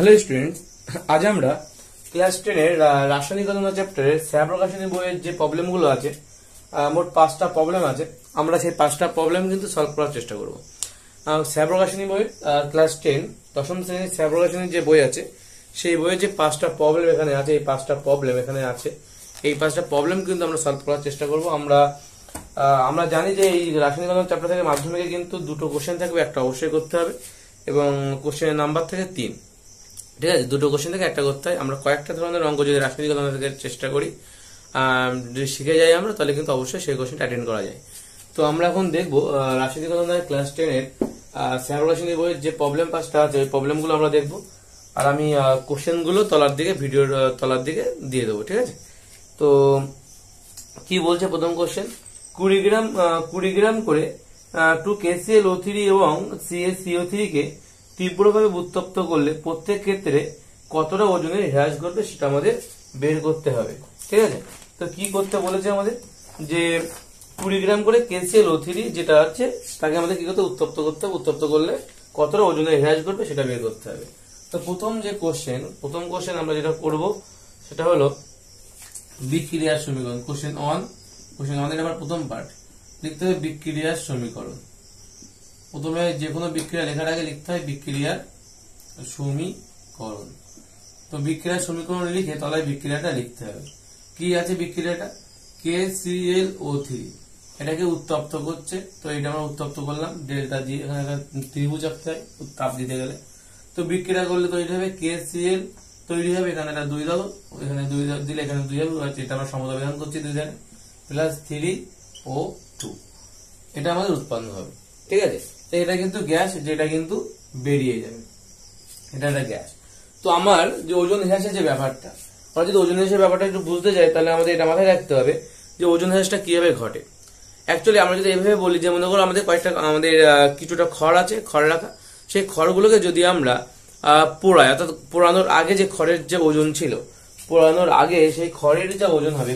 Hello students, আজ আমরা class 10 এর রাসায়নিক গণনা চ্যাপ্টারের স্যাপ্রকাশনী বইয়ের যে প্রবলেমগুলো আছে, মোট 5টা প্রবলেম আছে। আমরা সেই 5টা প্রবলেম কিন্তু সলভ করার চেষ্টা করব। স্যাপ্রকাশনী বইয়ের ক্লাস 10 দশম শ্রেণীর স্যাপ্রকাশনীর যে বই আছে, সেই বইয়ের যে 5টা প্রবলেম এখানে আছে, এই 5টা প্রবলেম এখানে আছে। এই 5টা প্রবলেম কিন্তু আমরা সলভ করার চেষ্টা করব। আমরা জানি যে এই রাসায়নিক গণনা চ্যাপ্টার থেকে মাধ্যমিকে কিন্তু দুটো কোশ্চেন থাকবে, একটা অবশ্যই করতে হবে এবং কোশ্চেনের নাম্বার থেকে 3। ঠিক আছে, দুটো কোশ্চেন থেকে একটা করতে হয়। আমরা কয়েকটা ধরনের অঙ্ক যদি রাসায়নিক গণনা থেকে চেষ্টা করি, যদি শিখে যাই আমরা, তাহলে কিন্তু অবশ্যই সেই কোশ্চেনটা অ্যাটেন্ড করা যায়। তো আমরা এখন দেখবো রাসায়নিক গণনার ক্লাস 10 এর স্যাপ্রকাশনী বইয়ের যে প্রবলেম 5টা আছে, ওই প্রবলেমগুলো আমরা দেখবো। আর আমি কোশ্চেনগুলো তলার দিকে, ভিডিওর তলার দিকে দিয়ে দেবো। ঠিক আছে, তো কি বলছে প্রথম কোশ্চেন, 20 গ্রাম করে 2KClO3 এবং CaCO3 কে তীব্রভাবে উত্তপ্ত করলে প্রত্যেক ক্ষেত্রে কতটা ওজনের হ্রাস ঘটবে সেটা আমাদের বের করতে হবে। ঠিক আছে, তো কি করতে বলেছে আমাদের, যে 20 গ্রাম করে KClO3 যেটা আছে তাকে আমাদের কি করতে, উত্তপ্ত করতে হবে। উত্তপ্ত করলে কতটা ওজনের হ্রাস ঘটবে সেটা বের করতে হবে। তো প্রথম কোশ্চেন আমরা যেটা করব সেটা হলো বিক্রিয়ার সমীকরণ। কোশ্চেন আমাদের আবার প্রথম পার্ট লিখতে হবে বিক্রিয়ার সমীকরণ। প্রথমে যে কোনো বিক্রিয়া লেখার আগে লিখতে হয় বিক্রিয়ার সমীকরণ। তো বিক্রিয়ার সমীকরণ লিখে তলায় বিক্রিয়াটা লিখতে হবে। কি আছে বিক্রিয়াটা, KClO3 এটাকে উত্তপ্ত করছে। তো এটা আমরা উত্তপ্ত করলাম ডেল্টা দিয়ে, এখানে ত্রিভুজ আঁকতে হয় তাপ দিতে গেলে। তো বিক্রিয়া করলে তৈরি হবে KCl তৈরি হবে, এখানে এটা 2 দাও, এখানে 2 দিলে এখানে 2 হবে। এটা আমরা সমদ্রবিধান করছি 2 ধারে, প্লাস 3O2 এটা আমাদের উৎপন্ন হবে। ঠিক আছে, তো এটা কিন্তু গ্যাস, যেটা কিন্তু বেরিয়ে যাবে, এটা একটা গ্যাস। তো আমার যে ওজন হ্রাসের যে ব্যাপারটা, আমরা যদি ওজন হ্রাসের ব্যাপারটা একটু বুঝতে চাই, তাহলে আমাদের এটা মাথায় রাখতে হবে যে ওজন হ্রাসটা কিভাবে ঘটে। অ্যাকচুয়ালি আমরা যদি এইভাবে বলি, যে মনে করো আমাদের কিছুটা খড় আছে, খড় রাখা, সেই খড়গুলোকে যদি আমরা পোড়াই, অর্থাৎ পোড়ানোর আগে যে খড়ের যে ওজন ছিল, পোড়ানোর আগে সেই খড়ের যে ওজন হবে,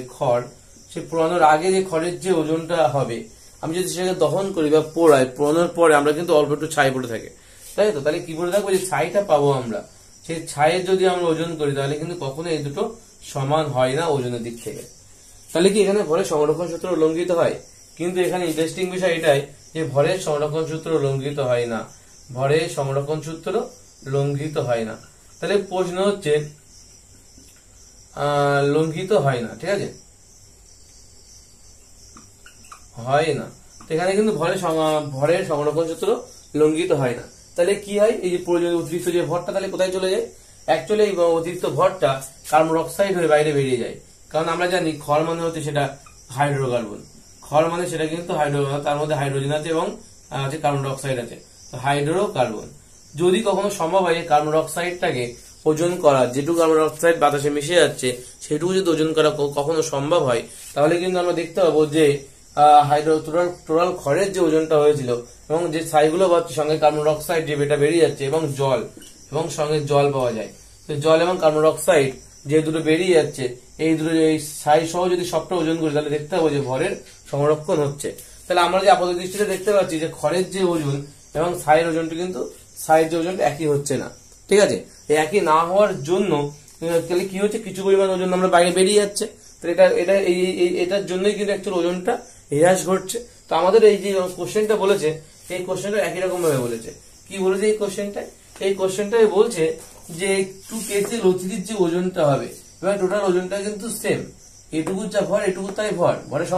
সেই পোড়ানোর আগে যে খড়ের যে ওজনটা হবে, আমি যদি সেটাকে দহন করি বা পোড়াই, পোড়ানোর পরে আমরা কিন্তু অল্প একটু ছাই পড়ে থাকে, তাই তো? তাহলে কি বলে থাকবো, যে ছাইটা পাবো আমরা, সেই ছাইয়ের যদি আমরা ওজন করি, তাহলে কিন্তু কখনো এই দুটো সমান হয় না ওজনের দিক থেকে। তাহলে কি এখানে ভরের সংরক্ষণ সূত্র উল্লঙ্ঘিত হয়? কিন্তু এখানে ইন্টারেস্টিং বিষয় এটাই যে ভরের সংরক্ষণ সূত্র লঙ্ঘিত হয় না, ভরের সংরক্ষণ সূত্র লঙ্ঘিত হয় না। তাহলে প্রশ্ন হচ্ছে লঙ্ঘিত হয় না, ঠিক আছে, হয় না। এখানে কিন্তু ভরের সংরক্ষণ সূত্র লঙ্ঘিত হয় না। তাহলে কি হয়, এই যে প্রয়োজনীয় অতিরিক্ত যে ভরটা, তাহলে কোথায় চলে যায়? অ্যাকচুয়ালি এই অতিরিক্ত ভরটা কার্বন অক্সাইড হয়ে বাইরে বেরিয়ে যায়। কারণ আমরা জানি খড় মানে হচ্ছে সেটা হাইড্রোকার্বন, খড় মানে সেটা কিন্তু হাইড্রোকার্বন, তার মধ্যে হাইড্রোজেন আছে এবং কার্বন ডাইঅক্সাইড আছে, তো হাইড্রোকার্বন। যদি কখনো সম্ভব হয় কার্বন ডাইঅক্সাইডটাকে ওজন করা, যেটুকু কার্বন ডাইঅক্সাইড বাতাসে মিশে যাচ্ছে সেটুকু যদি ওজন করা কখনো সম্ভব হয়, তাহলে কিন্তু আমরা দেখতে পাবো যে টোটাল খড়ের যে ওজনটা হয়েছিল এবং যে ছাইগুলো পাচ্ছে, সঙ্গে কার্বন ডাইঅক্সাইড যে বেটা বেরিয়ে যাচ্ছে এবং জল, এবং সঙ্গে জল পাওয়া যায়। তো জল এবং কার্বন ডাইঅক্সাইড যে দুটো বেরিয়ে যাচ্ছে, এই দুটো এই ছাই সহ যদি সবটা ওজন করি, তাহলে দেখতে পাবো যে ভরের সংরক্ষণ হচ্ছে। তাহলে আমরা যে আপাত দৃষ্টিতে দেখতে পাচ্ছি যে খড়ের যে ওজন এবং ছাইয়ের ওজনটা কিন্তু যে ওজনটা একই হচ্ছে না। ঠিক আছে, এই একই না হওয়ার জন্য তাহলে কি হচ্ছে, কিছু পরিমাণ ওজন আমরা বাইরে বেরিয়ে যাচ্ছে। তো এটার জন্যই কিন্তু অ্যাকচুয়াল ওজনটা হ্রাস ঘটছে। তো আমাদের এই যে কোশ্চেনটা বলেছে, এই কোশ্চেনটা একই রকম ভাবে বলেছে। কি বলেছে এই কোশ্চেনটাই বলছে যে 2KClO3 যে ওজনটা হবে, এবং টোটাল ওজনটা কিন্তু সেম, এটুকু যা ভর এটুকু তাই ভর। ভরের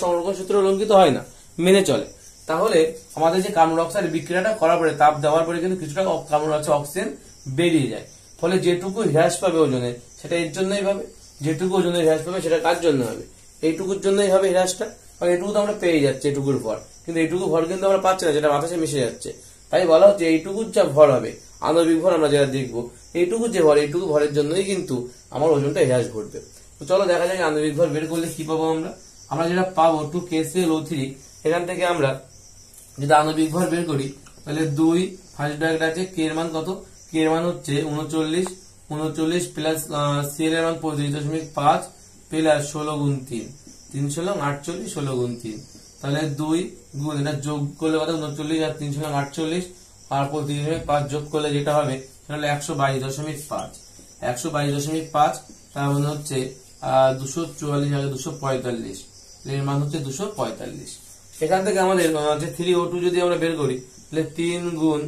সংরক্ষণ সূত্র লঙ্ঘিত হয় না, মেনে চলে। তাহলে আমাদের যে কার্বন ডাইঅক্সাইড বিক্রিয়াটা করার পরে, তাপ দেওয়ার পরে কিন্তু কিছুটা কার্বন ডাইঅক্সাইড অক্সিজেন বেরিয়ে যায়। ফলে যেটুকু হ্রাস পাবে ওজনে, সেটা এর জন্যই পাবে। যেটুকু ওজনের হ্রাস পাবে সেটা কার জন্য হবে? এইটুকুর জন্যই হবে হ্রাসটা। কারণ এটুকু তো আমরা পেয়ে যাচ্ছি, এটুকুর ভর, কিন্তু এইটুকু ভর কিন্তু আমরা পাচ্ছি না, যেটা বাতাসে মিশে যাচ্ছে। তাই বলা হচ্ছে এইটুকুর যা ভর হবে, আণবিক ভর আমরা যেটা দেখবো, এইটুকু যে ভর, এইটুকু ভরের জন্যই কিন্তু আমার ওজনটা হ্রাস ঘটবে। তো চলো দেখা যায় আণবিক ভর বের করলে কি পাবো আমরা যেটা পাবো 2KClO3, এখান থেকে আমরা যদি আণবিক ভর বের করি, তাহলে 2 ফার্স্ট ব্র্যাকেট আছে, কে এর মান কত, কে এর মান হচ্ছে 39 প্লাস সিএল এর মান 35.5 প্লাস 16 গুণ 3, 3 16 48, 16 গুণ 3, তাহলে 2 গুণ এটা যোগ করলে কত, 39 আর 3 16 48, আর 35.5 যোগ করলে যেটা হবে সেটা হলো 122.5। 122.5 তার মানে হচ্ছে 244 আগে 245, এর মান হচ্ছে 245। এখান থেকে আমাদের 3O2 যদি আমরা বের করি তাহলে 3 গুণ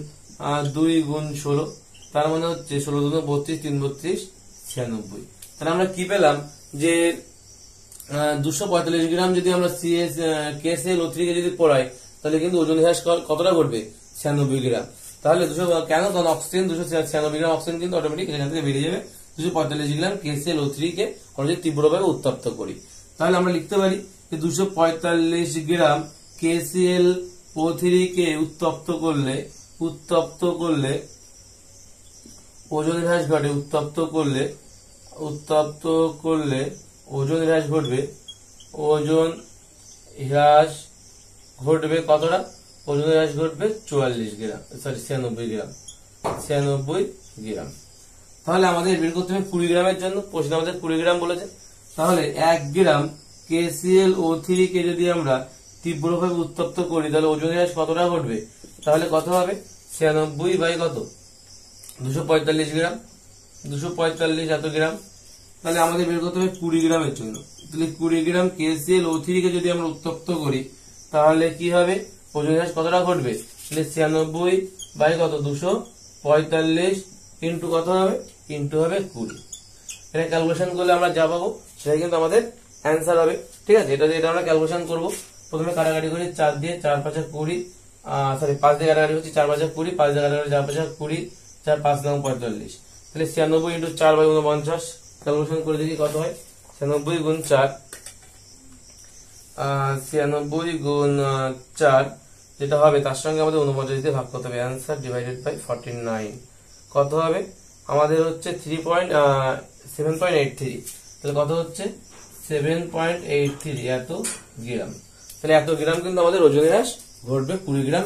2 গুণ 16, তার মানে হচ্ছে 16 দুগুণ 32, 3 32 96। তাহলে আমরা কি পেলাম যে 245 গ্রাম যদি আমরা KCl O3 কে যদি পড়াই তাহলে কিন্তু ওজন হ্রাস কতটা ঘটবে? 96 গ্রাম। তাহলে কেন? কারণ অক্সিজেন 296 গ্রাম অক্সিজেন কিন্তু অটোমেটিক এখান থেকে বেরিয়ে যাবে। 245 গ্রাম KCl O3 কে আমরা যদি তীব্রভাবে উত্তপ্ত করি তাহলে আমরা লিখতে পারি যে 245 গ্রাম KClO3 কে উত্তপ্ত করলে ওজন হ্রাস ঘটে। উত্তপ্ত করলে ওজন হ্রাস ঘটবে। ওজন হ্রাস ঘটবে কতটা? ওজন হ্রাস ঘটবে 96 গ্রাম, সরি 96 গ্রাম। 96 গ্রাম। তাহলে আমাদের বের করতে হবে 20 গ্রামের জন্য। প্রশ্ন আমাদের 20 গ্রাম বলেছে। তাহলে 1 গ্রাম KClO3 কে যদি আমরা তীব্রভাবে উত্তপ্ত করি তাহলে ওজন হ্রাস কতটা ঘটবে? তাহলে কত হবে? 96 বাই কত? 245 গ্রাম। 245 এত গ্রাম। তাহলে আমাদের বের করতে হবে 20 গ্রামের জন্য। তাহলে 20 গ্রাম KClO3 কে যদি আমরা উত্তপ্ত করি তাহলে কি হবে? ওজন হ্রাস কতটা ঘটবে? তাহলে 96 বাই কত? 245 ইন্টু কত হবে? ইন্টু হবে 20। এটা ক্যালকুলেশন করলে আমরা যা পাবো সেটা কিন্তু আমাদের অ্যান্সার হবে। ঠিক আছে, এটা আমরা ক্যালকুলেশন করব। প্রথমে কাটাকাটি করি 4 দিয়ে, 4 5 20, সরি 5 দিয়ে কাটাকাটি হচ্ছে 4 5 20, 5 দিয়ে কাটাকাটি 4 5 20, 4 5 9 45। তাহলে 96 ইন্টু 4 বাই 49 ক্যালকুলেশন করে দেখি কত হয়। 96 গুণ 4, 96 গুণ 4 যেটা হবে তার সঙ্গে আমাদের 49 দিয়ে ভাগ করতে হবে। অ্যান্সার ডিভাইডেড বাই 49 কত হবে? আমাদের হচ্ছে 7.83। তাহলে কত হচ্ছে? 7.83 এত গ্রাম। তাহলে এত গ্রাম কিন্তু আমাদের ওজন হ্রাস ঘটবে 20 গ্রাম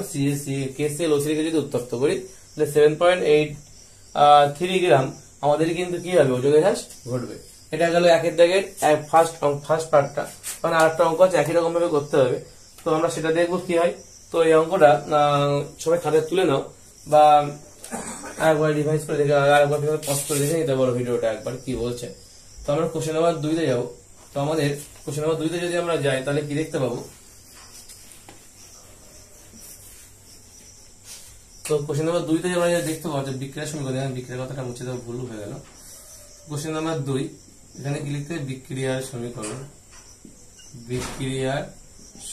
KClO3 কে যদি উত্তপ্ত করি তাহলে 7.83 গ্রাম আমাদের কিন্তু কি হবে? ওজন হ্রাস ঘটবে। এটা গেল একের দাগের ফার্স্ট পার্টটা। কারণ আরেকটা অঙ্ক আছে একই রকম ভাবে করতে হবে, তো আমরা সেটা দেখবো কি হয়। তো এই অঙ্কটা সবাই খাতায় তুলে নাও বা একবার রিভাইজ করে দেখে আরেকবার পজ করে দেখে নিতে পারো ভিডিওটা একবার কি বলছে। তো আমরা কোশ্চেন নাম্বার 2 তে যাবো। তো আমাদের কোশ্চেন নাম্বার 2 তে যদি আমরা যাই তাহলে কি দেখতে পাবো? তো কোশ্চেন নাম্বার 2 তে আমরা দেখতে পাবো যে বিক্রিয়ার সমীকরণ। বিক্রিয়ার কথাটা মুছে দেওয়া ভুল হয়ে গেল। কোশ্চেন নাম্বার 2 এখানে কি লিখতে হবে? বিক্রিয়ার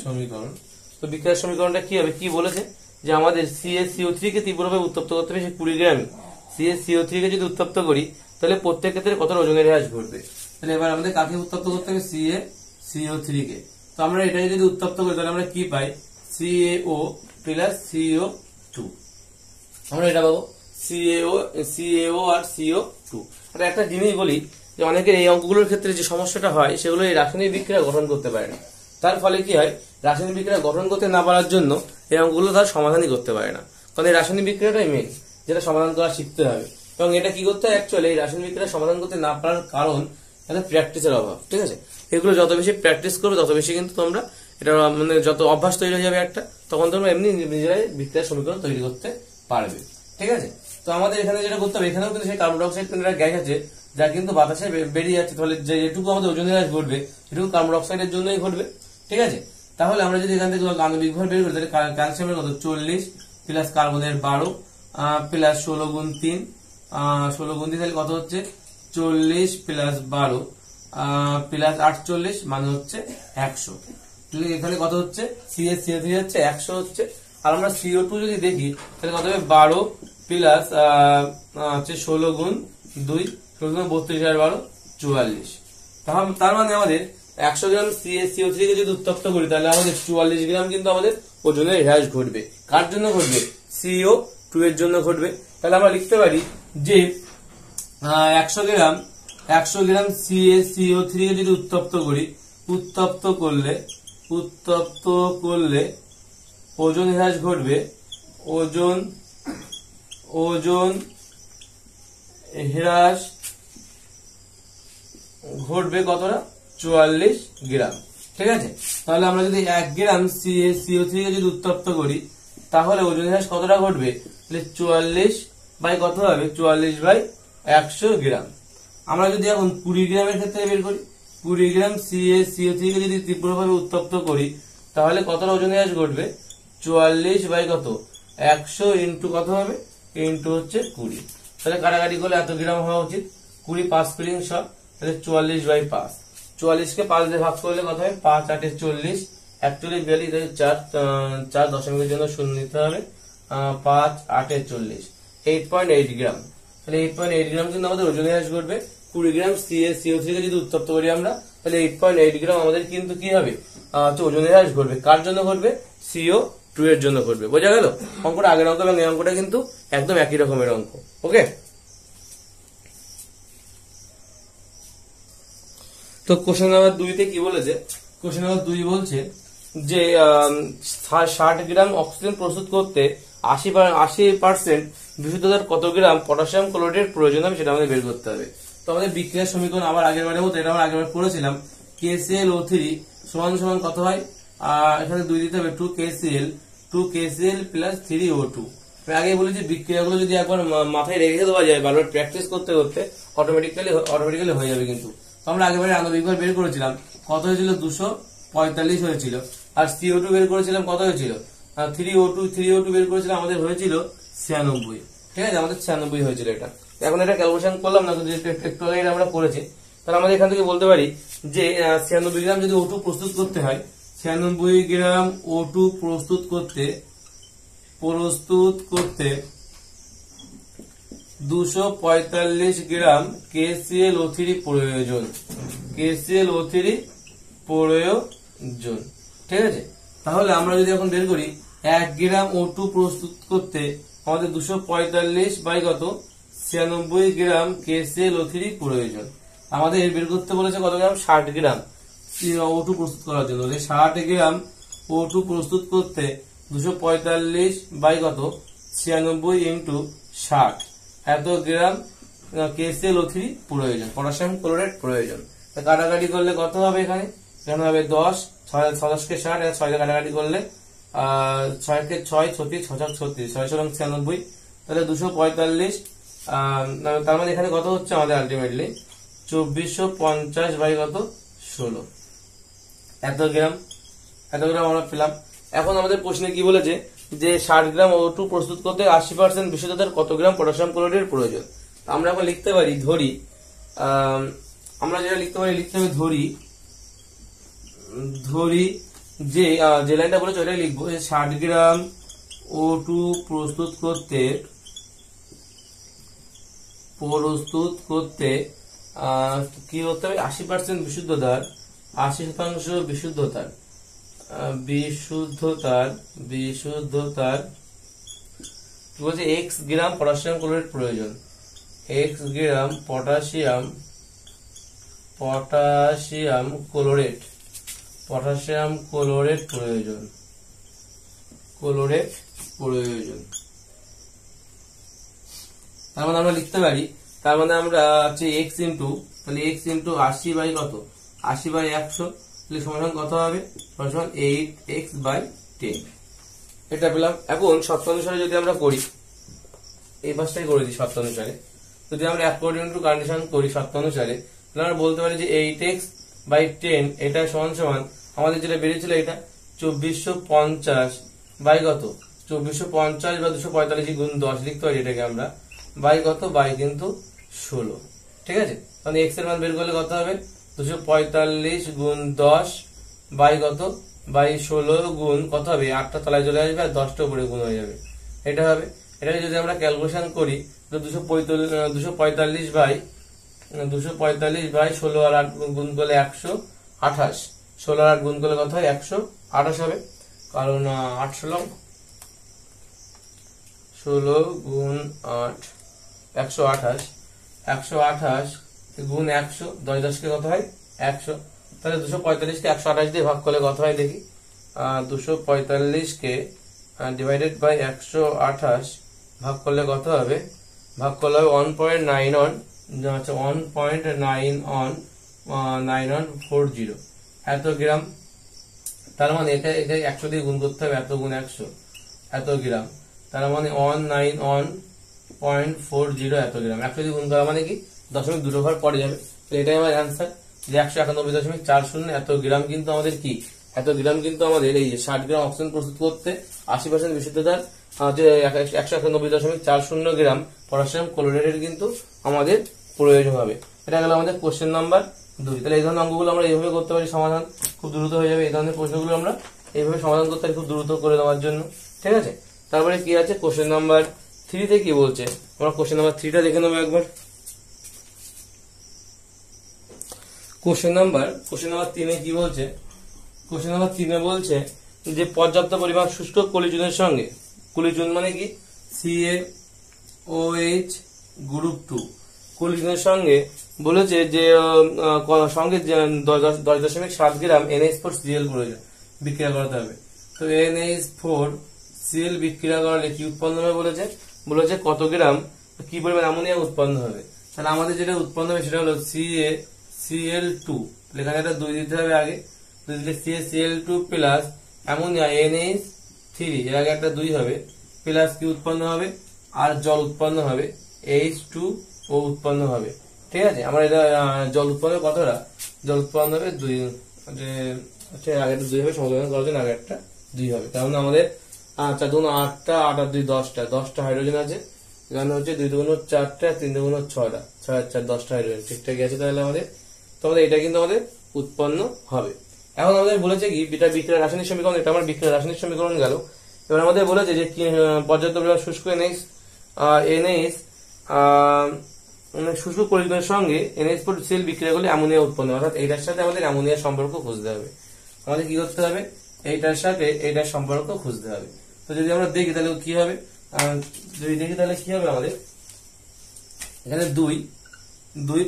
সমীকরণ। তো বিক্রিয়ার সমীকরণটা কি হবে? কি বলেছে যে আমাদের CaCO3 কে তীব্রভাবে উত্তপ্ত করতে হবে 20 গ্রাম। CaCO3 কে যদি উত্তপ্ত করি তাহলে প্রত্যেক ক্ষেত্রে কত ওজনের হ্রাস ঘটবে? তাহলে এবার আমাদের কাকে উত্তপ্ত করতে হবে? CaCO3 কে। তো আমরা এটাকে যদি উত্তপ্ত করি তাহলে আমরা কি পাই? CaO plus CO2। আমরা এটা পাবো CaO আর CO2। আর একটা জিনিস বলি যে অনেকের এই অঙ্কগুলোর ক্ষেত্রে যে সমস্যাটা হয় সেগুলো এই রাসায়নিক বিক্রিয়া গঠন করতে পারে না। তার ফলে কি হয়? রাসায়নিক বিক্রিয়া গঠন করতে না পারার জন্য এই অঙ্কগুলো তার সমাধানই করতে পারে না। কারণ এই রাসায়নিক বিক্রিয়াটাই মেন, যেটা সমাধান করা শিখতে হবে। এবং এটা কি করতে হয়? অ্যাকচুয়ালি এই রাসায়নিক বিক্রিয়া সমাধান করতে না পারার কারণ এটা প্র্যাকটিসের অভাব। ঠিক আছে, এগুলো যত বেশি প্র্যাকটিস করবে তত বেশি কিন্তু তোমরা এটা মানে যত অভ্যাস তৈরি হয়ে যাবে একটা, তখন তোমরা এমনি নিজেরাই বিক্রিয়ার সমীকরণ তৈরি করতে পারবে। ঠিক আছে, তো আমাদের এখানে যেটা করতে হবে, এখানেও কিন্তু সেই কার্বন ডাইঅক্সাইড কিন্তু একটা গ্যাস আছে যা কিন্তু বাতাসে বেরিয়ে যাচ্ছে। তাহলে যেটুকু আমাদের ওজন হ্রাস ঘটবে সেটুকু কার্বন ডাইঅক্সাইডের জন্যই ঘটবে। ঠিক আছে, তাহলে আমরা যদি এখান থেকে আণবিক ভর বের করি তাহলে ক্যালসিয়ামের কত? 40 প্লাস কার্বনের 12 প্লাস 16 গুণ 3, 16 গুণ 3 তাহলে কত হচ্ছে? 40 প্লাস 12 প্লাস 48 মানে হচ্ছে 100। তাহলে এখানে কত হচ্ছে? CaCO3 হচ্ছে 100 হচ্ছে। আর আমরা CO2 যদি দেখি তাহলে কত হবে? 12 প্লাস হচ্ছে 16 গুণ 2, 16 গুণ 32 আর 12 44। তার মানে আমাদের 100 গ্রাম CaCO3 কে যদি উত্তপ্ত করি তাহলে আমাদের 44 গ্রাম কিন্তু আমাদের ওজনের হ্রাস ঘটবে। কার জন্য ঘটবে? CO2 এর জন্য ঘটবে। তাহলে আমরা লিখতে পারি যে 100 গ্রাম CaCO3 কে যদি উত্তপ্ত করলে ওজন হ্রাস ঘটবে। ওজন হ্রাস ঘটবে কতটা? 44 গ্রাম। ঠিক আছে, তাহলে আমরা যদি 1 গ্রাম CaCO3 কে যদি উত্তপ্ত করি তাহলে ওজন হ্রাস কতটা ঘটবে? তাহলে 44 বাই কত হবে 44/100 গ্রাম। আমরা যদি এখন 20 গ্রামের ক্ষেত্রে বের করি, 20 গ্রাম CO3 কে যদি তীব্রভাবে উত্তপ্ত করি তাহলে কতটা ওজনে হ্রাস ঘটবে? 44 বাই কত 100 ইন্টু কত হবে ইন্টু হচ্ছে 20। তাহলে কাটাকাটি করলে এত গ্রাম হওয়া উচিত, 20 5 ফিলিং সব, তাহলে 44/5। 44 কে 5 দিয়ে ভাগ করলে কত হয়? 5 8 40, 41 42, 4 দশমিকের জন্য শূন্য নিতে হবে, 5 8 40, 8.8 গ্রাম। তাহলে 8.8 গ্রাম কিন্তু আমাদের ওজনে হ্রাস ঘটবে। 20 গ্রাম CO3 কে যদি উত্তপ্ত করি আমরা তাহলে 8.8 গ্রাম আমাদের কিন্তু কি হবে? ওজনে হ্রাস ঘটবে। কার জন্য ঘটবে? CO2 এর জন্য ঘটবে। বোঝা গেল? অঙ্কটা আগের অঙ্ক এবং এই অঙ্কটা কিন্তু একদম একই রকমের অঙ্ক। ওকে, তো কোশ্চেন নাম্বার 2 তে কি বলেছে? কোশ্চেন নাম্বার 2 বলছে যে 60 গ্রাম অক্সিজেন প্রস্তুত করতে 80% বিশুদ্ধতার কত গ্রাম পটাশিয়াম ক্লোরাইডের প্রয়োজন হবে সেটা আমাদের বের করতে হবে। তো আমাদের বিক্রিয়ার সমীকরণ আবার আগের বারের মতো, এটা আমরা আগের বার করেছিলাম। KClO3 সমান সমান কত হয়? এখানে 2 দিতে হবে, 2KCl প্লাস 3O2। আমি আগে বলেছি বিক্রিয়াগুলো যদি একবার মাথায় রেখে দেওয়া যায়, বারবার প্র্যাকটিস করতে করতে অটোমেটিক্যালি হয়ে যাবে। কিন্তু আমরা আগেবারে আণবিকভার বের করেছিলাম, কত হয়েছিল? 245 হয়েছিল। আর CO2 বের করেছিলাম, কত হয়েছিল? 3O2 বের করেছিলাম, আমাদের হয়েছিল 96। ঠিক আছে, আমাদের 96 হয়েছিল এটা। এখন এটা ক্যালকুলেশন করলাম না, কিন্তু একটু আগে আমরা করেছি। তাহলে আমাদের এখান থেকে বলতে পারি যে 96 গ্রাম যদি O2 প্রস্তুত করতে হয়, 96 গ্রাম O2 প্রস্তুত করতে 245 গ্রাম KClO3 প্রয়োজন। ঠিক আছে, তাহলে আমরা যদি এখন বের করি 1 গ্রাম O2 প্রস্তুত করতে আমাদের 245 বাই কত 96 গ্রাম KClO3 প্রয়োজন। আমাদের বের করতে বলেছে কত গ্রাম? 60 গ্রাম O2 প্রস্তুত করার জন্য। 60 গ্রাম O2 প্রস্তুত করতে 245 বাই কত 96 ইন্টু 60 এত গ্রাম KClO3 প্রয়োজন, পটাশিয়াম ক্লোরাইড প্রয়োজন। কাটাকাটি করলে কত হবে? এখানে হবে 10, 6 কে 60, 6 কাটাকাটি করলে 6 কে 6 36, 6 36, 6 96। তাহলে 245, তার মানে এখানে কত হচ্ছে আমাদের আলটিমেটলি 2450 বাই কত 16 এত গ্রাম আমরা পেলাম। এখন আমাদের প্রশ্নে কি বলেছে যে 60 গ্রাম O2 প্রস্তুত করতে 80% বিশুদ্ধতার কত গ্রাম পটাশিয়াম ক্লোরাইডের প্রয়োজন। আমরা এখন লিখতে পারি, আমরা যেটা লিখতে পারি, ধরি যে লাইনটা বলেছে ওটাই লিখবো। 60 গ্রাম O2 প্রস্তুত করতে কি হতে হবে? 80% বিশুদ্ধতার 80% বিশুদ্ধতার বলছে x গ্রাম পটাশিয়াম ক্লোরাইড প্রয়োজন। x গ্রাম পটাশিয়াম ক্লোরাইড প্রয়োজন। তার মানে আমরা লিখতে পারি, তার মানে আমরা হচ্ছে x ইন্টু 80 বাই কত 80 বাই 100 সমান কত হবে? সমান 8x/10। এটা পেলাম। এখন শর্ত অনুসারে যদি আমরা করি, এই পাশটাই করে দিই শর্ত অনুসারে, যদি আমরা অ্যাকর্ডিং টু কন্ডিশন করি শর্ত অনুসারে, তাহলে আমরা বলতে পারি যে 8x/10 এটা সমান আমাদের যেটা বেরিয়েছিল এটা 2450 বাই কত 2450 বা 245 গুণ 10 লিখতে পারি এটাকে আমরা, বাই কত বাই কিন্তু 16। ঠিক আছে, তাহলে x এর মান বের করলে কত হবে? 245 গুণ 10 বাই কত বাই 16 গুণ কত হবে? 8টা তলায় চলে আসবে আর 10টা উপরে গুণ হয়ে যাবে, এটা হবে। এটাকে যদি আমরা ক্যালকুলেশন করি তো 245 বাই 16 আর 8 গুণ করলে 128, 16 আর 8 গুণ করলে কত হয়? 128 হবে, কারণ 16 গুণ 8 128 গুণ 100, 10 কে কত হয়? 100। তাহলে 245 কে 128 দিয়ে ভাগ করলে কত হয় দেখি? 245 কে ডিভাইডেড বাই 128 ভাগ করলে কত হবে? ভাগ করলে হবে 1.9140 এত গ্রাম। তার মানে এটা 100 দিয়ে গুণ করতে হবে, এত গুণ 100 এত গ্রাম। তার মানে 191 0.40 এত গ্রাম। 100 দিয়ে গুণ করা মানে কি 0.2 ঘর পড়ে যাবে। এটাই আমার অ্যান্সার যে 191.40 এত গ্রাম কিন্তু আমাদের কি এত গ্রাম কিন্তু আমাদের এই 60 গ্রাম অক্সিজেন প্রস্তুত করতে 80% বিশুদ্ধতার যে 191.40 গ্রাম পটাশিয়াম ক্লোরাইডের কিন্তু আমাদের প্রয়োজন হবে। এটা গেল আমাদের কোশ্চেন নাম্বার 2। তাহলে এই ধরনের অঙ্কগুলো আমরা এইভাবে করতে পারি, সমাধান খুব দ্রুত হয়ে যাবে। এই ধরনের প্রশ্নগুলো আমরা এইভাবে সমাধান করতে পারি খুব দ্রুত করে দেওয়ার জন্য, ঠিক আছে। তারপরে কি আছে কোশ্চেন নাম্বার 3 তে কি বলছে, আমরা কোশ্চেন নাম্বার 3টা দেখে নেবো একবার। কোশ্চেন নাম্বার 3 কি বলছে, কোশ্চেন নাম্বার 3 বলছে যে পর্যাপ্ত পরিমাণ শুষ্ক কলিচুনের সঙ্গে, কলিচুন মানে কি CaOH গ্রুপ 2 কলিচুনের সঙ্গে বলেছে যে সঙ্গে 10.7 গ্রাম NH4Cl প্রয়োজন বিক্রিয়া করাতে হবে। তো NH4Cl বিক্রিয়া করালে কি উৎপন্ন হবে বলেছে কত গ্রাম কি পরিমাণ অ্যামোনিয়া উৎপন্ন হবে। তাহলে আমাদের যেটা উৎপন্ন হবে সেটা হলো CaCl2, লেখা এটা 2 দিতে হবে আগে, CaCl2 প্লাস অ্যামোনিয়া NH3, এর আগে একটা 2 হবে, প্লাস কি উৎপন্ন হবে আর জল উৎপন্ন হবে H2O উৎপন্ন হবে, ঠিক আছে। আমরা এটা জল উৎপন্ন কতটা, জল উৎপন্ন হবে 2, যে আচ্ছা আগেটা 2 হবে, সমাধান করার জন্য আগে একটা 2 হবে। কারণ আমাদের 4 দুগুণ 8টা, 8 আর 2 10টা হাইড্রোজেন আছে, এখানে হচ্ছে 2 দুগুণ 4টা, 3 দুগুণ 6টা, 6 আর 4 10টা হাইড্রোজেন ঠিকঠাক আছে। তাহলে আমাদের এটা কিন্তু আমাদের উৎপন্ন হবে। এখন আমাদের বলেছে কি এটা বিক্রিয়ার রাসায়নিক সমীকরণ, এটা আমার বিক্রিয়ার রাসায়নিক সমীকরণ গেল। এবার আমাদের বলেছে যে পর্যাপ্ত পরিমাণ শুষ্ক শুষ্ক কলিচুনের সঙ্গে NH4Cl বিক্রিয়া করলে অ্যামোনিয়া উৎপন্ন, অর্থাৎ এইটার সাথে আমাদের অ্যামোনিয়ার সম্পর্ক খুঁজতে হবে। আমাদের কি করতে হবে, এইটার সাথে এইটার সম্পর্ক খুঁজতে হবে। তো যদি আমরা দেখি তাহলে কি হবে, যদি দেখি তাহলে কি হবে, আমাদের এখানে 2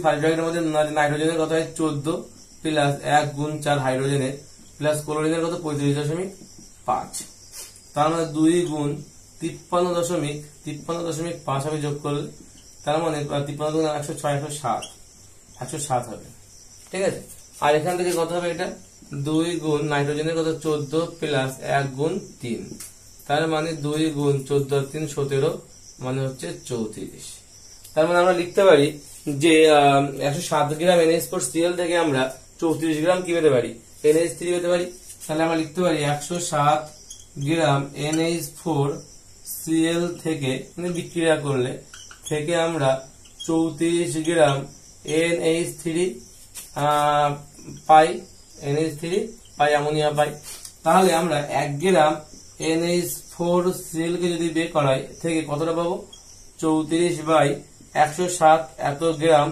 ফার্স্ট ব্র্যাকেটের মধ্যে নাইট্রোজেনের কত হয় 14 প্লাস 1 গুণ 4 হাইড্রোজেনের প্লাস ক্লোরিনের কত 35.5, তার মানে 2 গুণ 53.5 আমি যোগ করলে তার মানে 53 গুণ 106 107 হবে, ঠিক আছে। আর এখান থেকে কত হবে, এটা 2 গুণ নাইট্রোজেনের কত 14 প্লাস 1 গুণ 3, তার মানে 2 গুণ 14 আর 3 17, মানে হচ্ছে 34। তার মানে আমরা লিখতে পারি যে 107 গ্রাম NH4Cl থেকে আমরা 34 গ্রাম কি পেতে পারি, NH3 পেতে পারি। তাহলে আমরা লিখতে পারি 107 গ্রাম NH4Cl থেকে বিক্রিয়া করলে থেকে আমরা 34 গ্রাম NH3 পাই, অ্যামোনিয়া পাই। তাহলে আমরা 1 গ্রাম NH4Cl কে যদি বের করাই থেকে কতটা পাবো, 34/107 এত গ্রাম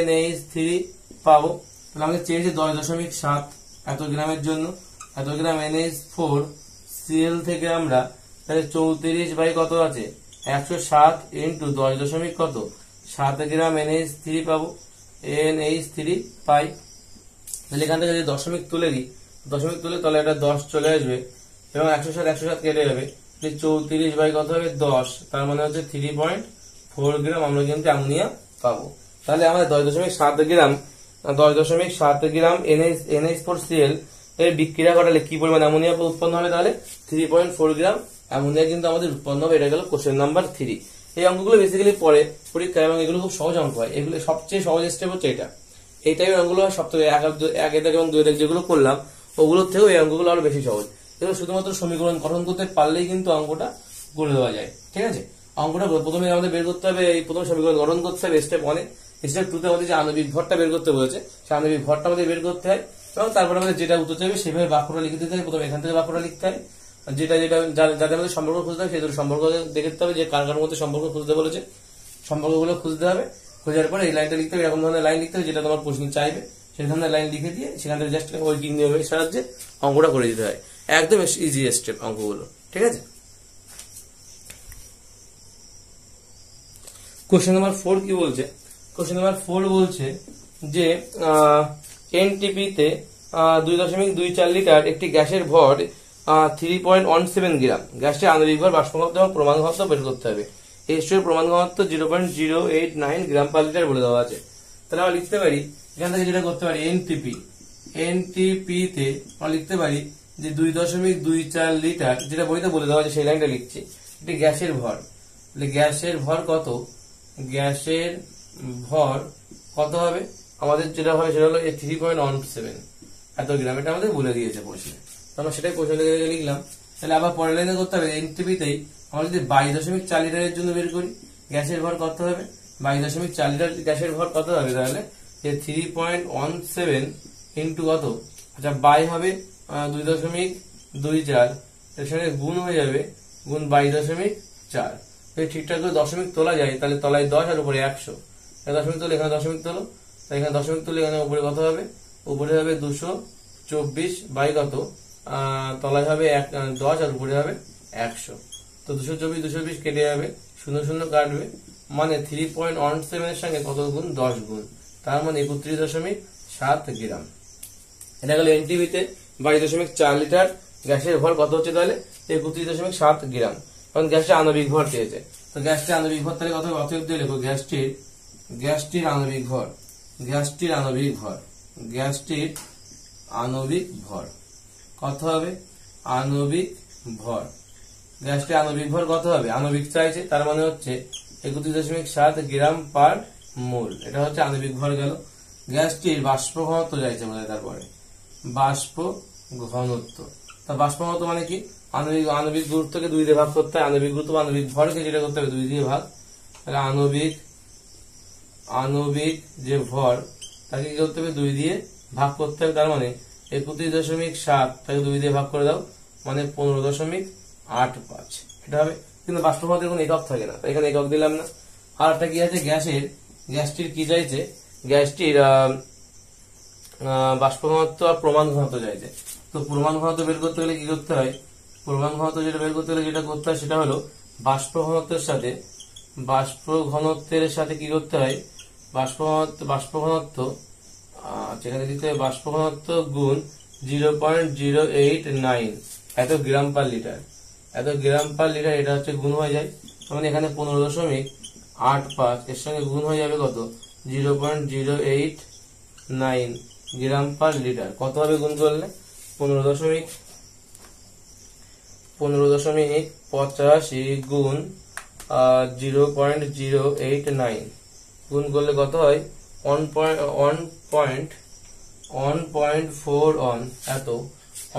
NH3 পাবো। তাহলে আমাদের চেয়েছে 10.7 এত গ্রামের জন্য, এত গ্রাম NH4Cl থেকে আমরা তাহলে 34 কত আছে 107 ইন্টু 10.7 গ্রাম NH3 পাবো, NH3 পাই। তাহলে এখান থেকে যদি দশমিক তুলে দিই, তাহলে এটা 10 চলে আসবে এবং 107 কেটে যাবে, 34 কত হবে 10, তার মানে হচ্ছে 3.4 গ্রাম আমরা কিন্তু অ্যামোনিয়া পাবো। তাহলে আমাদের 10.7 গ্রাম NH4Cl এর বিক্রিয়া ঘটালে কি পরিমাণ অ্যামোনিয়া উৎপন্ন হবে, তাহলে 3.4 গ্রাম অ্যামোনিয়া কিন্তু আমাদের উৎপন্ন হবে। এটা গেল কোশ্চেন নাম্বার 3। এই অঙ্কগুলো বেসিক্যালি পড়ে পরীক্ষা এবং এগুলো খুব সহজ অঙ্ক হয়। এগুলো সবচেয়ে সহজ স্টেপ হচ্ছে এটা, এই টাইপের অঙ্কগুলো সবথেকে 1 এবং 2 যেগুলো করলাম ওগুলোর থেকেও এই অঙ্কগুলো আরো বেশি সহজ। এগুলো শুধুমাত্র সমীকরণ গঠন করতে পারলেই কিন্তু অঙ্কটা করে দেওয়া যায়, ঠিক আছে। অঙ্কটা প্রথমে আমাদের বের করতে হবে, এই প্রথম সমীকরণ গঠন করতে হবে স্টেপ 1 এ। স্টেপ 2 তে আমাদের যে আণবিক ভরটা বের করতে বলেছে সেই আণবিক ভরটা আমাদের বের করতে হয় এবং তারপরে আমাদের যেটা উত্তর চাইবে সেভাবে বাক্যটা লিখে দিতে হবে। প্রথমে এখান থেকে বাক্যটা লিখতে হয়, যাদের আমাদের সম্পর্ক খুঁজতে হবে সেই দুটো সম্পর্ক দেখতে হবে যে কার কার মধ্যে সম্পর্ক খুঁজতে বলেছে, সম্পর্কগুলো খুঁজতে হবে। খোঁজার পরে এই লাইনটা লিখতে হবে, এরকম ধরনের লাইন লিখতে হবে যেটা তোমার প্রশ্ন চাইবে, সেই ধরনের লাইন লিখে দিয়ে সেখান থেকে জাস্ট ওয়ার্কিং নিয়মের সাহায্যে অঙ্কটা করে দিতে হয়। একদম ইজি স্টেপ অঙ্কগুলো, ঠিক আছে। কোশ্চেন নাম্বার 4 কি বলছে, কোশ্চেন নাম্বার 4 বলছে যে এনটিপি তে 2.24 লিটার একটি গ্যাসের ভর 3.17 গ্রাম, গ্যাসটির আণবিক ভর, বাষ্প ঘনত্ব এবং প্রমাণ ঘনত্ব বের করতে হবে। এর প্রমাণ ঘনত্ব 0.089 গ্রাম পার লিটার বলে দেওয়া আছে। তাহলে আমরা লিখতে পারি এখান থেকে যেটা করতে পারি এনটিপি তে আমরা লিখতে পারি যে 2.24 লিটার, যেটা বইতে বলে দেওয়া আছে সেই লাইনটা লিখছি, একটি গ্যাসের ভর গ্যাসের ভর কত, গ্যাসের ভর কত হবে আমাদের যেটা হবে সেটা হলো 3.17 এত গ্রাম, এটা আমাদের বলে দিয়েছে প্রশ্নে, আমরা সেটাই প্রশ্ন লিখলাম। তাহলে আবার পরের লাইনে করতে হবে এনটিপিতেই আমরা যদি 22.4 লিটারের জন্য বের করি গ্যাসের ভর কত হবে, 22.4 লিটার গ্যাসের ভর কত হবে, তাহলে যে 3.17 ইন্টু কত, আচ্ছা বাই হবে 2.24, এর সঙ্গে গুণ হয়ে যাবে গুণ 22.4, যদি ঠিকঠাক করে দশমিক তোলা যায় তাহলে তলায় 10 আর উপরে 100, দশমিক তোলে এখানে দশমিক তোলো, এখানে দশমিক তুলে এখানে উপরে কত হবে, উপরে হবে 224 বাই কত, তলায় হবে 10 আর উপরে হবে 100, তো 224 220 কেটে যাবে, 0 0 কাটবে, মানে 3.17 এর সঙ্গে কত গুণ, 10 গুণ, তার মানে 31.7 গ্রাম। এটা গেল এনটিভিতে 22.4 লিটার গ্যাসের ভর কত হচ্ছে, তাহলে 31.7 গ্রাম, কারণ গ্যাসটা আণবিক ভর চেয়েছে। তো গ্যাসটির আণবিক ভর তাহলে কত, অতএব দিয়ে লেখো গ্যাসটির আণবিক ভর, গ্যাসটির আণবিক ভর, গ্যাসটির আণবিক ভর কত হবে, আণবিক ভর, গ্যাসটির আণবিক ভর কত হবে, আণবিক চাইছে তার মানে হচ্ছে 31.7 গ্রাম পার মোল, এটা হচ্ছে আণবিক ভর গেল। গ্যাসটির বাষ্প ঘনত্ব চাইছে আমাদের, তারপরে বাষ্প ঘনত্ব, তা বাষ্প ঘনত্ব মানে কি, আণবিক গুরুত্বকে 2 দিয়ে ভাগ করতে হয়, আণবিক গুরুত্ব আণবিক ভরকে যেটা করতে হবে 2 দিয়ে ভাগ, তাহলে আণবিক যে ভর তাকে কি করতে হবে 2 দিয়ে ভাগ করতে হবে, তার মানে 31.7 তাকে 2 দিয়ে ভাগ করে দাও, মানে 15.85 এটা হবে। কিন্তু বাষ্প ঘনত্বের কোনো একক থাকে না, এখানে একক দিলাম না। আর একটা কি আছে, গ্যাসটির কি চাইছে, গ্যাসটির বাষ্প ঘনত্ব আর প্রমাণ ঘনত্ব চাইছে। তো প্রমাণ ঘনত্ব বের করতে গেলে কি করতে হয়, প্রমাণ ঘনত্ব যেটা বের করতে গেলে যেটা করতে হয় সেটা হলো বাষ্প ঘনত্বের সাথে কি করতে হয়, বাষ্প ঘনত্ব যেখানে দিতে হয় বাষ্প ঘনত্ব গুণ 0.089 এত গ্রাম পার লিটার, এটা হচ্ছে গুণ হয়ে যায়, মানে এখানে 15.85 এর সঙ্গে গুণ হয়ে যাবে কত, 0.089 গ্রাম পার লিটার, কত হবে গুণ করলে 15.85 গুণ 0.089 গুণ করলে কত হয় 1.41 এত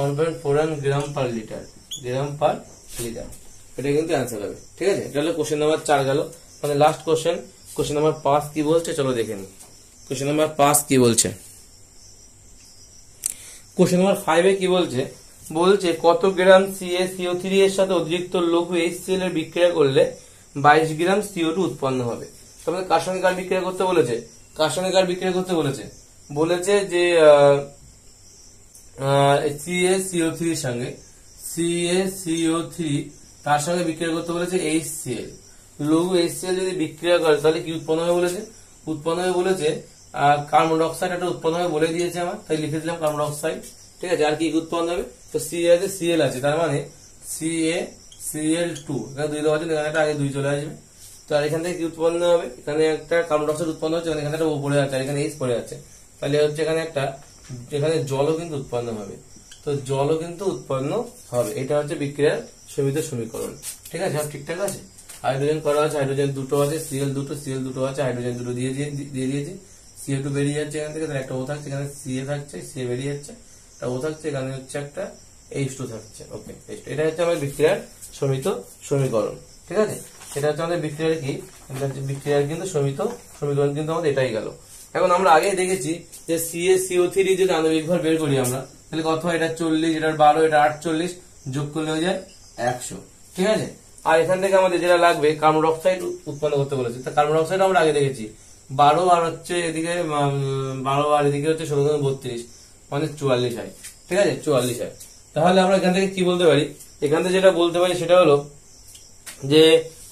1.41 গ্রাম পার লিটার, এটা কিন্তু অ্যান্সার হবে। ঠিক আছে, এটা হলো কোশ্চেন নাম্বার 4 গেল, মানে লাস্ট কোশ্চেন নাম্বার 5 কি বলছে চলো দেখে নিই। কোশ্চেন নাম্বার 5 কি বলছে, কোশ্চেন নাম্বার 5 এ কি বলছে, কত গ্রাম CaCO3 এর সাথে অতিরিক্ত লঘু HCl এর বিক্রিয়া করলে 22 গ্রাম CO2 উৎপন্ন হবে। তবে কার সঙ্গে কার বিক্রিয়া করতে বলেছে, বলেছে যে CaCO3 এর সঙ্গে, CaCO3 তার সঙ্গে বিক্রিয়া করতে বলেছে HCl, লঘু HCl যদি বিক্রিয়া করে তাহলে কি উৎপন্ন হবে বলেছে, কার্বন ডাই অক্সাইড একটা উৎপন্ন হবে বলে দিয়েছে আমার, তাই লিখে দিলাম কার্বন ডাই অক্সাইড। ঠিক আছে, আর কি উৎপন্ন হবে, তো Cl আছে, তার মানে CaCl2, এখানে 2 দেওয়া আছে, এখানে একটা আগে 2 চলে আসবে, তো আর এখান থেকে কি উৎপন্ন হবে, এখানে একটা কার্বন ডাই অক্সাইড উৎপন্ন হচ্ছে, এখানে একটা ও পড়ে আছে, আর এখানে H পড়ে আছে, তাহলে হচ্ছে এখানে জলও কিন্তু উৎপন্ন হবে, তো জলও কিন্তু উৎপন্ন হবে, এটা হচ্ছে বিক্রিয়ার সীমিত সমীকরণ। ঠিক আছে, সব ঠিকঠাক আছে। হাইড্রোজেন করা আছে, হাইড্রোজেন 2 আছে, Cl 2 আছে, হাইড্রোজেন 2 দিয়ে দিয়েছি, CO2 বেরিয়ে যাচ্ছে এখান থেকে, তাহলে একটা ও থাকছে, এখানে Ca থাকছে, Ca বেরিয়ে যাচ্ছে, একটা ও থাকছে, এখানে হচ্ছে একটা H2 থাকছে। ওকে, এটা হচ্ছে আমাদের বিক্রিয়ার সীমিত সমীকরণ। ঠিক আছে, এটা হচ্ছে আমাদের বিক্রিয়ার কি, বিক্রিয়ার কিন্তু সীমিত সমীকরণ কিন্তু আমাদের এটাই গেল। এখন আমরা আগেই দেখেছি যে CaCO3 যদি আণবিক ভর বের করি আমরা, তাহলে কত হয়, এটা 40, এটা 12, এটা 48, যোগ করলে হয়ে যায় 100। ঠিক আছে, আর এখান থেকে আমাদের যেটা লাগবে কার্বন ডাই অক্সাইড উৎপন্ন করতে বলেছে, তা কার্বন ডাই অক্সাইড আমরা আগে দেখেছি 12 আর হচ্ছে এদিকে 12 আর এদিকে হচ্ছে 16.32, মানে 44 হয়। ঠিক আছে, 44 হয়। তাহলে আমরা এখান থেকে কি বলতে পারি, এখান থেকে যেটা বলতে পারি সেটা হলো যে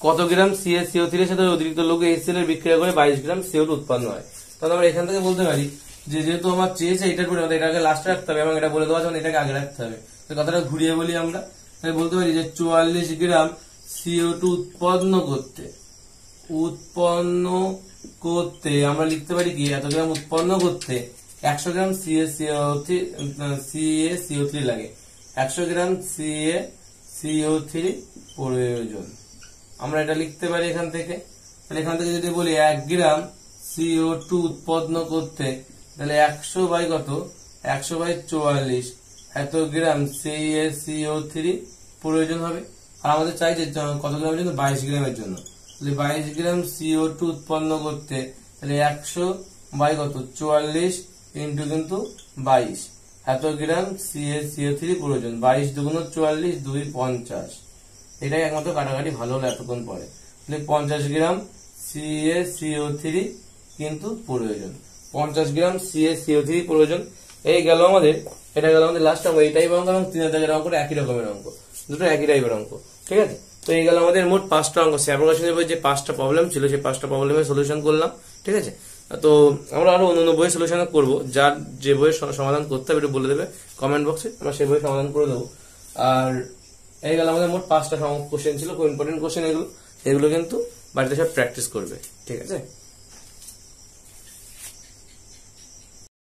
কত গ্রাম CaCO3 এর সাথে অতিরিক্ত লঘু HCl এর বিক্রিয়া করে 22 গ্রাম CO2 উৎপন্ন হয়। তাহলে আমরা এখান থেকে বলতে পারি যে যেহেতু আমার চেয়েছে এটার পরে এটাকে লাস্টে রাখতে হবে এবং এটা বলে দেওয়া আছে এটাকে আগে রাখতে হবে, তো কথাটা ঘুরিয়ে বলি আমরা, তাই বলতে পারি যে 44 গ্রাম CO2 উৎপন্ন করতে আমরা লিখতে পারি কি, এত গ্রাম উৎপন্ন করতে 100 গ্রাম CaCO3 লাগে, 100 গ্রাম CaCO3 প্রয়োজন। আমরা এটা লিখতে পারি এখান থেকে। তাহলে এখান থেকে যদি বলি 1 গ্রাম CO2 উৎপন্ন করতে, তাহলে 100 বাই কত, 100 বাই 44 এত গ্রাম CO3 প্রয়োজন হবে। আর আমাদের চাই যে কত গ্রামের জন্য, 22 গ্রামের জন্য। তাহলে 22 গ্রাম CO2 উৎপন্ন করতে, তাহলে 100 বাই কত, 44 ইন্টু কিন্তু 22 এত গ্রাম CO3 প্রয়োজন। 22 দুগুণ 44, 2 50। এটাই একমাত্র কাটাকাটি ভালো হলো এতক্ষণ পরে। তাহলে 50 গ্রাম CO3 কিন্তু প্রয়োজন, 50 গ্রাম CO3 প্রয়োজন। এই গেল আমাদের, এটা গেল আমাদের লাস্ট অঙ্ক। এইটাই অঙ্ক এবং 3 দাগের অঙ্ক একই রকমের অঙ্ক, দুটো একই টাইপের অঙ্ক, ঠিক আছে। তো এই গেল আমাদের মোট 5টা অঙ্ক। স্যাপ্রকাশনের বই যে 5টা প্রবলেম ছিল, সেই 5টা প্রবলেমের সলিউশন করলাম, ঠিক আছে। তো আমরা আরো অন্য বইয়ের সলিউশন করবো, যার যে বইয়ের সমাধান করতে হবে এটা বলে দেবে কমেন্ট বক্সে, আমরা সেই বই সমাধান করে দেবো। আর এই গেল আমাদের মোট 5টা কোশ্চেন ছিল, খুব ইম্পর্টেন্ট কোশ্চেন এগুলো, এগুলো কিন্তু বাড়িতে সব প্র্যাকটিস করবে, ঠিক আছে।